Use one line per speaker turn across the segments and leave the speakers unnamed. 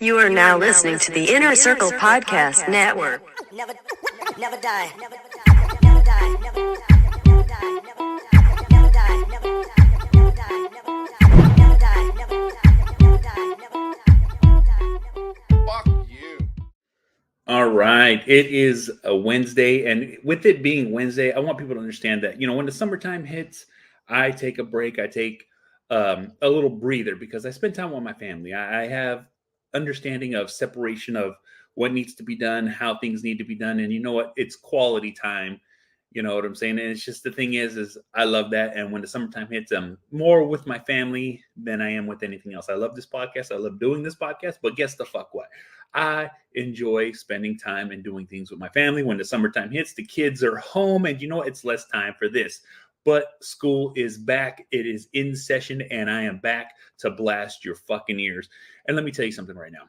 You are now listening to the Inner Circle Podcast Network.
Never die. Never die. Never die. Never die. Never die. Never die. Never die. Never die.
Fuck you. All right. It is a Wednesday. And with it being Wednesday, I want people to understand that, when the summertime hits, I take a break. I take a little breather because I spend time with my family. I have understanding of separation of what needs to be done, how things need to be done. And you know what? It's quality time. You know what I'm saying? And it's just the thing is I love that. And when the summertime hits, I'm more with my family than I am with anything else. I love this podcast. I love doing this podcast. But guess the fuck what? I enjoy spending time and doing things with my family. When the summertime hits, the kids are home. And you know what? It's less time for this. But school is back. It is in session. And I am back to blast your fucking ears. And let me tell you something right now.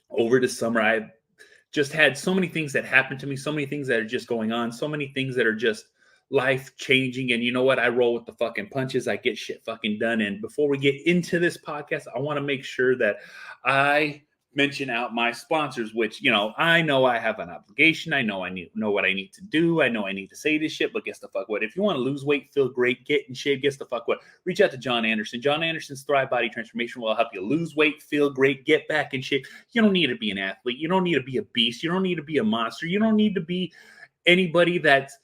Over the summer, I've just had so many things that happen to me, so many things that are just going on, so many things that are just life changing. And you know what? I roll with the fucking punches. I get shit fucking done. And before we get into this podcast, I want to make sure that I mention out my sponsors, which, I know I have an obligation. I know know what I need to do. I know I need to say this shit, but guess the fuck what? If you want to lose weight, feel great, get in shape, guess the fuck what? Reach out to Jon Andersen. Jon Andersen's Thrive Body Transformation will help you lose weight, feel great, get back in shape. You don't need to be an athlete. You don't need to be a beast. You don't need to be a monster. You don't need to be anybody that's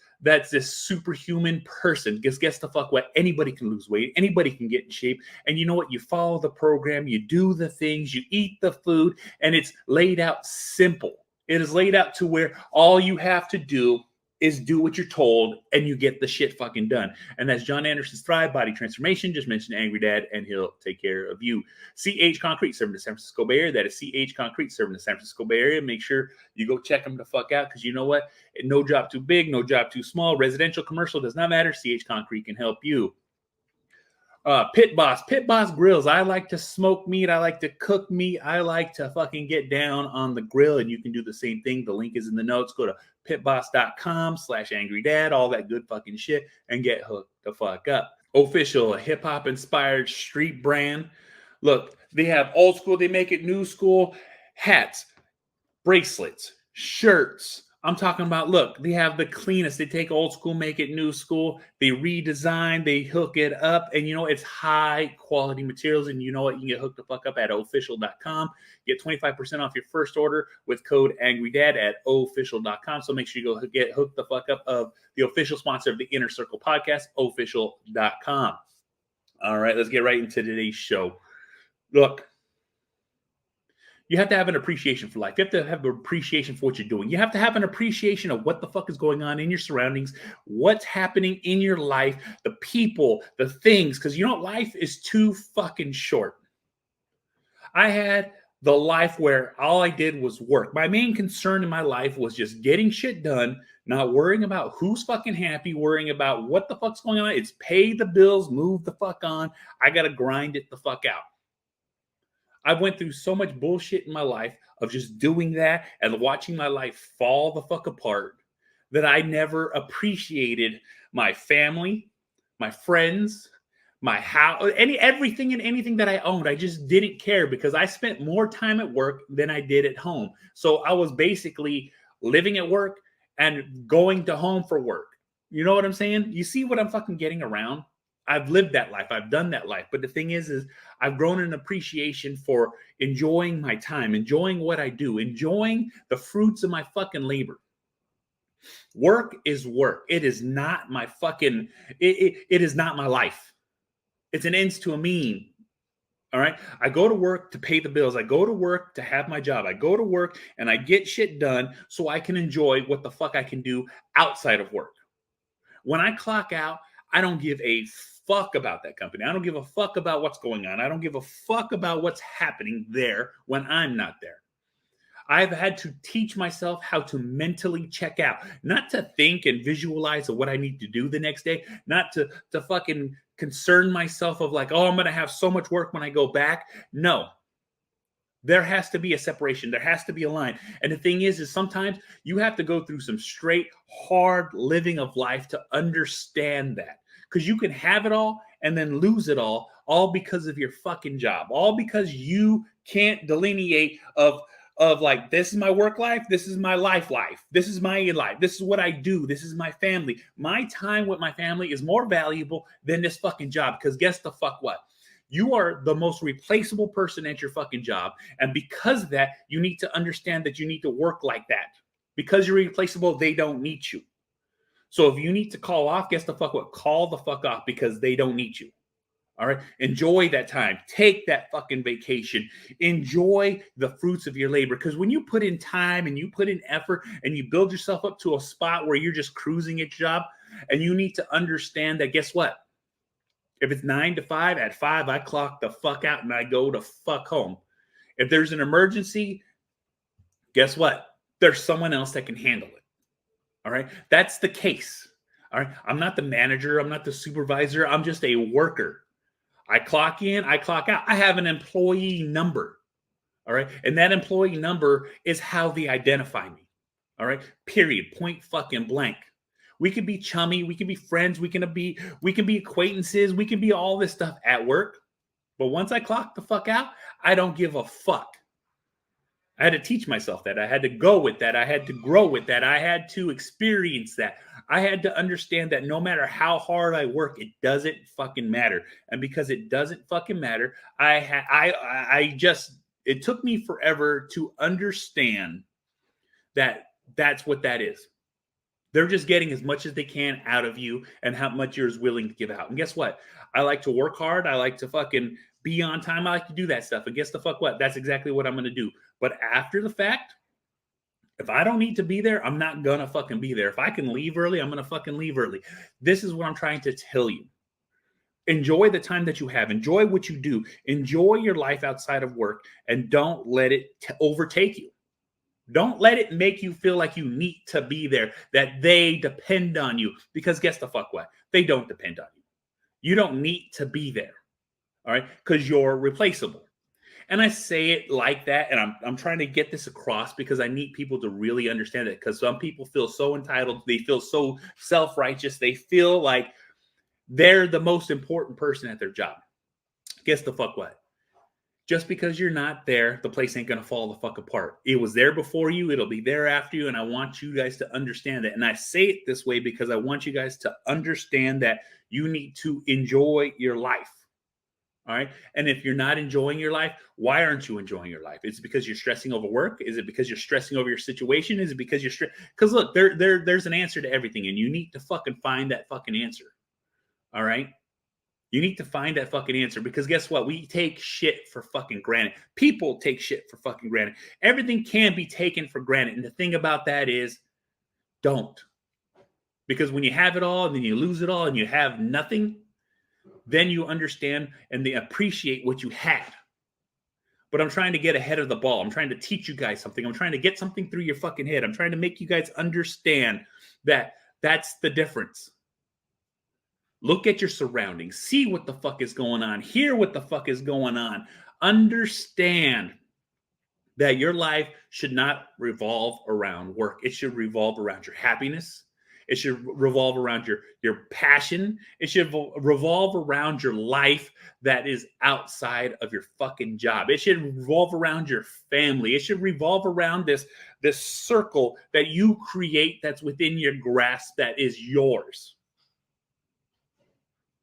this superhuman person. Guess the fuck what? Anybody can lose weight. Anybody can get in shape. And you know what? You follow the program. You do the things. You eat the food. And it's laid out simple. It is laid out to where all you have to do is do what you're told and you get the shit fucking done. And that's Jon Andersen's Thrive Body Transformation. Just mention Angry Dad and he'll take care of you. CH Concrete serving the San Francisco Bay Area. That is CH Concrete serving the San Francisco Bay Area. Make sure you go check them the fuck out because you know what? No job too big, no job too small. Residential, commercial, does not matter. CH Concrete can help you. Pit Boss Grills. I like to smoke meat. I like to cook meat. I like to fucking get down on the grill, and you can do the same thing. The link is in the notes. Go to pitboss.com/angrydad, all that good fucking shit, and get hooked the fuck up. Official, a hip hop inspired street brand. Look, they have old school, they make it new school, hats, bracelets, shirts. I'm talking about, look, they have the cleanest. They take old school, make it new school. They redesign, they hook it up. And it's high quality materials. And you know what? You can get hooked the fuck up at official.com. Get 25% off your first order with code AngryDad at official.com. So make sure you go get hooked the fuck up of the official sponsor of the Inner Circle Podcast, official.com. All right, let's get right into today's show. Look. You have to have an appreciation for life. You have to have an appreciation for what you're doing. You have to have an appreciation of what the fuck is going on in your surroundings, what's happening in your life, the people, the things, because life is too fucking short. I had the life where all I did was work. My main concern in my life was just getting shit done, not worrying about who's fucking happy, worrying about what the fuck's going on. It's pay the bills, move the fuck on. I got to grind it the fuck out. I went through so much bullshit in my life of just doing that and watching my life fall the fuck apart that I never appreciated my family, my friends, my house, everything and anything that I owned. I just didn't care because I spent more time at work than I did at home. So I was basically living at work and going to home for work. You know what I'm saying? You see what I'm fucking getting around? I've lived that life. I've done that life. But the thing is I've grown an appreciation for enjoying my time, enjoying what I do, enjoying the fruits of my fucking labor. Work is work. It is not my fucking, it is not my life. It's an ends to a mean. All right. I go to work to pay the bills. I go to work to have my job. I go to work and I get shit done so I can enjoy what the fuck I can do outside of work. When I clock out, I don't give a fuck about that company. I don't give a fuck about what's going on. I don't give a fuck about what's happening there when I'm not there. I've had to teach myself how to mentally check out, not to think and visualize of what I need to do the next day, not to fucking concern myself of like, oh, I'm going to have so much work when I go back. No, there has to be a separation. There has to be a line. And the thing is sometimes you have to go through some straight, hard living of life to understand that. Because you can have it all and then lose it all all because of your fucking job, all because you can't delineate of like, this is my work life, this is my life, this is my life, this is what I do, this is my family. My time with my family is more valuable than this fucking job, because guess the fuck what? You are the most replaceable person at your fucking job, and because of that, you need to understand that you need to work like that. Because you're replaceable, they don't need you. So if you need to call off, guess the fuck what? Call the fuck off, because they don't need you. All right. Enjoy that time. Take that fucking vacation. Enjoy the fruits of your labor. Because when you put in time and you put in effort and you build yourself up to a spot where you're just cruising at your job, and you need to understand that, guess what? If it's 9 to 5, at 5, I clock the fuck out and I go to fuck home. If there's an emergency, guess what? There's someone else that can handle it. All right. That's the case. All right. I'm not the manager. I'm not the supervisor. I'm just a worker. I clock in, I clock out. I have an employee number. All right. And that employee number is how they identify me. All right. Period. Point fucking blank. We can be chummy. We can be friends. We can be acquaintances. We can be all this stuff at work. But once I clock the fuck out, I don't give a fuck. I had to teach myself that. I had to go with that. I had to grow with that. I had to experience that. I had to understand that no matter how hard I work, it doesn't fucking matter. And because it doesn't fucking matter, it took me forever to understand that that's what that is. They're just getting as much as they can out of you and how much you're willing to give out. And guess what? I like to work hard. I like to fucking be on time. I like to do that stuff. And guess the fuck what? That's exactly what I'm going to do. But after the fact, if I don't need to be there, I'm not going to fucking be there. If I can leave early, I'm going to fucking leave early. This is what I'm trying to tell you. Enjoy the time that you have. Enjoy what you do. Enjoy your life outside of work, and don't let it overtake you. Don't let it make you feel like you need to be there, that they depend on you. Because guess the fuck what? They don't depend on you. You don't need to be there. All right? Because you're replaceable. And I say it like that, and I'm trying to get this across because I need people to really understand it. Because some people feel so entitled. They feel so self-righteous. They feel like they're the most important person at their job. Guess the fuck what? Just because you're not there, the place ain't going to fall the fuck apart. It was there before you. It'll be there after you. And I want you guys to understand that. And I say it this way because I want you guys to understand that you need to enjoy your life. All right. And if you're not enjoying your life, why aren't you enjoying your life? Is it because you're stressing over work? Is it because you're stressing over your situation? Is it because you're because look, there's an answer to everything, and you need to fucking find that fucking answer. All right. You need to find that fucking answer, because guess what? We take shit for fucking granted. People take shit for fucking granted. Everything can be taken for granted. And the thing about that is, don't. Because when you have it all and then you lose it all and you have nothing, then you understand and they appreciate what you had. But I'm trying to get ahead of the ball. I'm trying to teach you guys something. I'm trying to get something through your fucking head. I'm trying to make you guys understand that that's the difference. Look at your surroundings. See what the fuck is going on. Hear what the fuck is going on. Understand that your life should not revolve around work. It should revolve around your happiness. It should revolve around your passion. It should revolve around your life that is outside of your fucking job. It should revolve around your family. It should revolve around this circle that you create that's within your grasp, that is yours.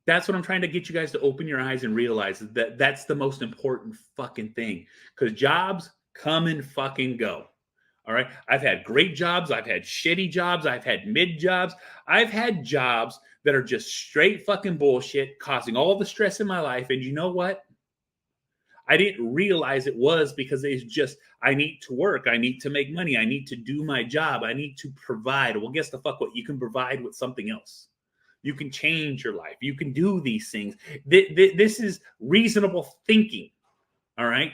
That's what I'm trying to get you guys to open your eyes and realize, that that's the most important fucking thing. Because jobs come and fucking go. All right. I've had great jobs. I've had shitty jobs. I've had mid jobs. I've had jobs that are just straight fucking bullshit, causing all the stress in my life. And you know what? I didn't realize it was because it's just, I need to work. I need to make money. I need to do my job. I need to provide. Well, guess the fuck what? You can provide with something else. You can change your life. You can do these things. This is reasonable thinking. All right.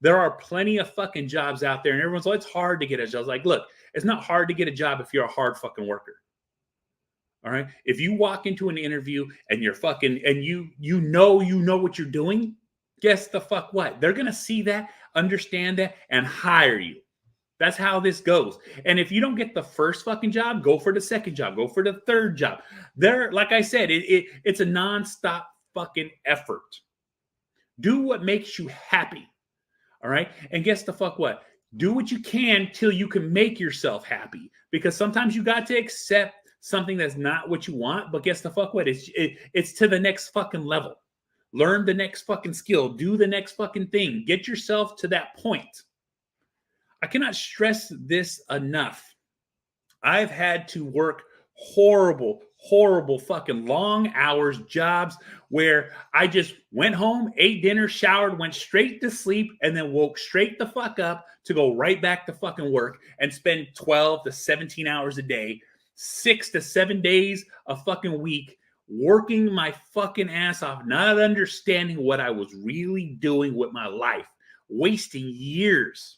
There are plenty of fucking jobs out there, and everyone's like, it's hard to get a job. It's like, look, it's not hard to get a job if you're a hard fucking worker. All right. If you walk into an interview and you're fucking, and you know what you're doing, guess the fuck what? They're going to see that, understand that, and hire you. That's how this goes. And if you don't get the first fucking job, go for the second job, go for the third job. Like I said, it's a nonstop fucking effort. Do what makes you happy. All right. And guess the fuck what? Do what you can till you can make yourself happy. Because sometimes you got to accept something that's not what you want. But guess the fuck what? It's to the next fucking level. Learn the next fucking skill. Do the next fucking thing. Get yourself to that point. I cannot stress this enough. I've had to work horrible fucking long hours jobs where I just went home, ate dinner, showered, went straight to sleep, and then woke straight the fuck up to go right back to fucking work and spend 12 to 17 hours a day, 6 to 7 days a fucking week, working my fucking ass off, not understanding what I was really doing with my life, wasting years,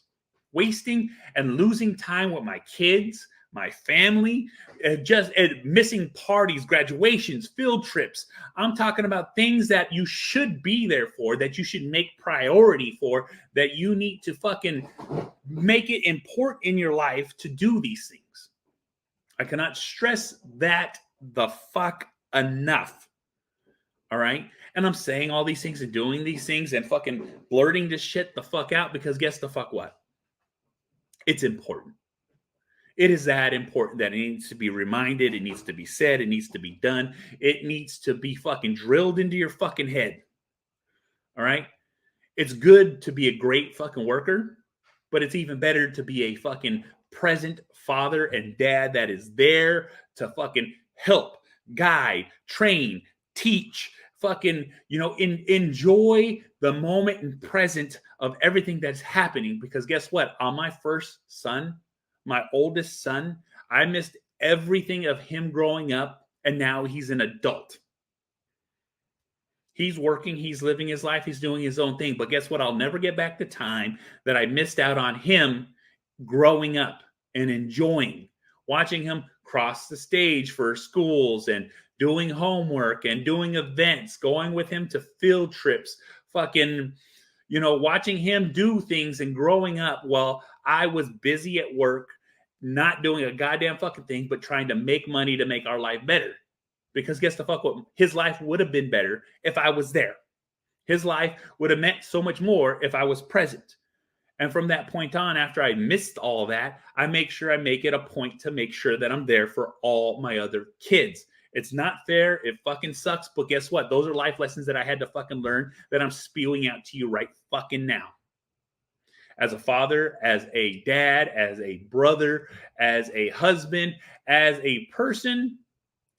wasting and losing time with my kids, my family, just missing parties, graduations, field trips. I'm talking about things that you should be there for, that you should make priority for, that you need to fucking make it important in your life to do these things. I cannot stress that the fuck enough. All right? And I'm saying all these things and doing these things and fucking blurting this shit the fuck out because guess the fuck what? It's important. It is that important that it needs to be reminded. It needs to be said. It needs to be done. It needs to be fucking drilled into your fucking head. All right? It's good to be a great fucking worker, but it's even better to be a fucking present father and dad that is there to fucking help, guide, train, teach, fucking, enjoy the moment and present of everything that's happening. Because guess what? On my first son, my oldest son, I missed everything of him growing up, and now he's an adult. He's working, he's living his life, he's doing his own thing. But guess what? I'll never get back the time that I missed out on him growing up and enjoying, watching him cross the stage for schools and doing homework and doing events, going with him to field trips, fucking, watching him do things and growing up while I was busy at work, not doing a goddamn fucking thing, but trying to make money to make our life better. Because guess the fuck what? His life would have been better if I was there. His life would have meant so much more if I was present. And from that point on, after I missed all that, I make sure I make it a point to make sure that I'm there for all my other kids. It's not fair. It fucking sucks. But guess what? Those are life lessons that I had to fucking learn that I'm spewing out to you right fucking now. As a father, as a dad, as a brother, as a husband, as a person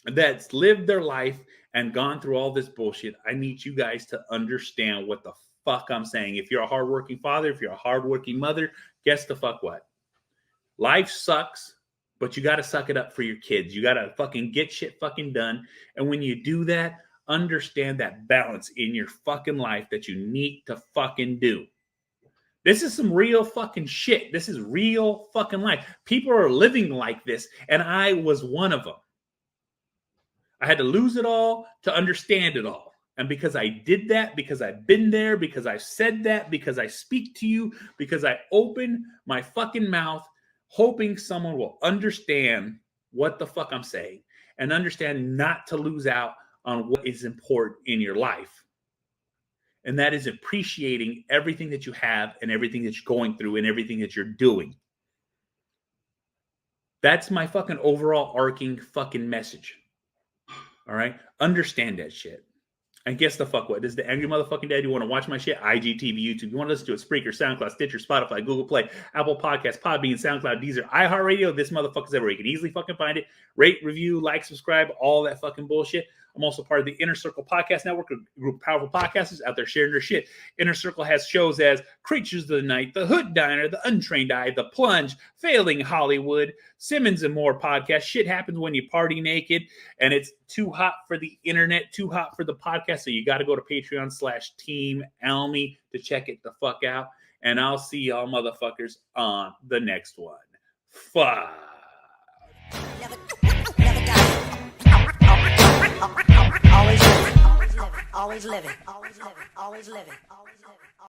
that's lived their life and gone through all this bullshit, I need you guys to understand what the fuck I'm saying. If you're a hardworking father, if you're a hardworking mother, guess the fuck what? Life sucks, but you got to suck it up for your kids. You got to fucking get shit fucking done. And when you do that, understand that balance in your fucking life that you need to fucking do. This is some real fucking shit. This is real fucking life. People are living like this, and I was one of them. I had to lose it all to understand it all. And because I did that, because I've been there, because I said that, because I speak to you, because I open my fucking mouth, hoping someone will understand what the fuck I'm saying and understand not to lose out on what is important in your life. And that is appreciating everything that you have and everything that you're going through and everything that you're doing. That's my fucking overall arcing fucking message. All right? Understand that shit. And guess the fuck what? This is the Angry Motherfucking Dad. You want to watch my shit? IGTV, YouTube. You want to listen to it? Spreaker, SoundCloud, Stitcher, Spotify, Google Play, Apple Podcasts, Podbean, SoundCloud, Deezer, iHeartRadio. This motherfucker's everywhere. You can easily fucking find it. Rate, review, like, subscribe, all that fucking bullshit. I'm also part of the Inner Circle Podcast Network, a group of powerful podcasters out there sharing their shit. Inner Circle has shows as Creatures of the Night, The Hood Diner, The Untrained Eye, The Plunge, Failing Hollywood, Simmons and More podcast. Shit happens when you party naked, and it's too hot for the internet, too hot for the podcast, so you got to go to Patreon/Team Almy to check it the fuck out. And I'll see y'all motherfuckers on the next one. Fuck.
Never die. Always living. Always living. Always living. Always living. Always living.